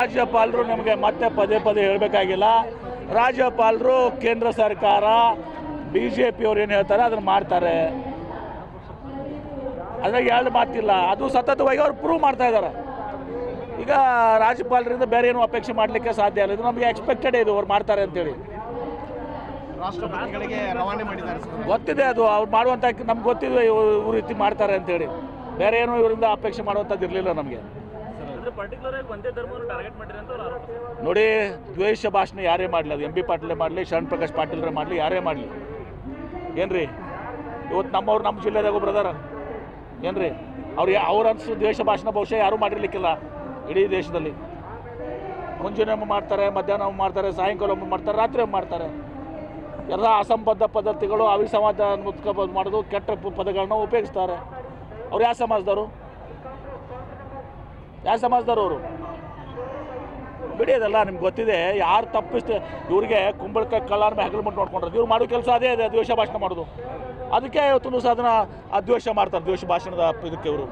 ರಾಜ್ಯಪಾಲರು ನಮಗೆ ಮತ್ತೆ ಪದೇ ಪದೇ ಹೇಳಬೇಕಾಗಿಲ್ಲ. ರಾಜ್ಯಪಾಲರು ಕೇಂದ್ರ ಸರ್ಕಾರ ಬಿಜೆಪಿಯವರು ಏನು ಹೇಳ್ತಾರೆ ಅದನ್ನು ಮಾಡ್ತಾರೆ. ಅದ್ರಾಗ ಎರಡು ಮಾತಿಲ್ಲ. ಅದು ಸತತವಾಗಿ ಅವ್ರು ಪ್ರೂವ್ ಮಾಡ್ತಾ ಇದ್ದಾರೆ. ಈಗ ರಾಜ್ಯಪಾಲರಿಂದ ಬೇರೆ ಏನು ಅಪೇಕ್ಷೆ ಮಾಡಲಿಕ್ಕೆ ಸಾಧ್ಯ ಇಲ್ಲ. ಇದು ನಮಗೆ ಎಕ್ಸ್ಪೆಕ್ಟೆಡ್ ಇದು ಅವ್ರು ಮಾಡ್ತಾರೆ ಅಂತೇಳಿ ರಾಷ್ಟ್ರಪತಿಗಳಿಗೆ ರವಾನೆ ಮಾಡಿದ್ದಾರೆ. ಗೊತ್ತಿದೆ, ಅದು ಅವ್ರು ಮಾಡುವಂಥ ನಮ್ಗೆ ಗೊತ್ತಿದೆ ಇವ್ರು ರೀತಿ ಮಾಡ್ತಾರೆ ಅಂತೇಳಿ. ಬೇರೆ ಏನು ಇವರಿಂದ ಅಪೇಕ್ಷೆ ಮಾಡುವಂಥದ್ದು ಇರಲಿಲ್ಲ ನಮಗೆ. ನೋಡಿ, ದ್ವೇಷ ಭಾಷಣ ಯಾರೇ ಮಾಡಲಿ, ಅದು MB ಪಾಟೀಲೇ ಮಾಡಲಿ, ಶರಣ್ ಪ್ರಕಾಶ್ ಪಾಟೀಲ್ರೇ ಮಾಡಲಿ, ಯಾರೇ ಮಾಡಲಿ, ಏನ್ರಿ ಇವತ್ತು ನಮ್ಮವ್ರು ನಮ್ಮ ಜಿಲ್ಲೆದಾಗ ಒಬ್ರು ಅದಾರ ಏನ್ರಿ, ಅವ್ರು ಅನ್ಸು ದ್ವೇಷ ಭಾಷಣ ಬಹುಶಃ ಯಾರೂ ಮಾಡಿರ್ಲಿಕ್ಕಿಲ್ಲ ಇಡೀ ದೇಶದಲ್ಲಿ. ಮುಂಜಾನೆ ಮಾಡ್ತಾರೆ, ಮಧ್ಯಾಹ್ನ ಮಾಡ್ತಾರೆ, ಸಾಯಂಕಾಲ ಮಾಡ್ತಾರೆ, ರಾತ್ರಿ ಮಾಡ್ತಾರೆ. ಎಲ್ಲ ಅಸಂಬದ್ಧ ಪದ್ಧತಿಗಳು, ಅವಿಸಮಾಜ ಮಾಡೋದು, ಕೆಟ್ಟ ಪದಗಳನ್ನ ಉಪಯೋಗಿಸ್ತಾರೆ. ಅವ್ರು ಯಾವ ಸಮಾಜದವರು ಅವರು ಬಿಡಿಯೋದಲ್ಲ. ನಿಮ್ಗೆ ಗೊತ್ತಿದೆ ಯಾರು ತಪ್ಪಿಸ್ತೆ. ಇವ್ರಿಗೆ ಕುಂಬಳಕಾಯಿ ಕಳ್ಳಾರ ಮೇಲೆ ಹಗಲು ಮುಟ್ಟು ನೋಡ್ಕೊಂಡ್ರೆ ಇವ್ರು ಮಾಡೋ ಕೆಲಸ ಅದೇ ಇದೆ, ದ್ವೇಷ ಭಾಷಣ ಮಾಡೋದು. ಅದಕ್ಕೆ ಇವತ್ತು ಸಹ ಅದನ್ನು ದ್ವೇಷ ಮಾಡ್ತಾರೆ, ದ್ವೇಷ ಭಾಷಣದ ಇದಕ್ಕೆ ಇವರು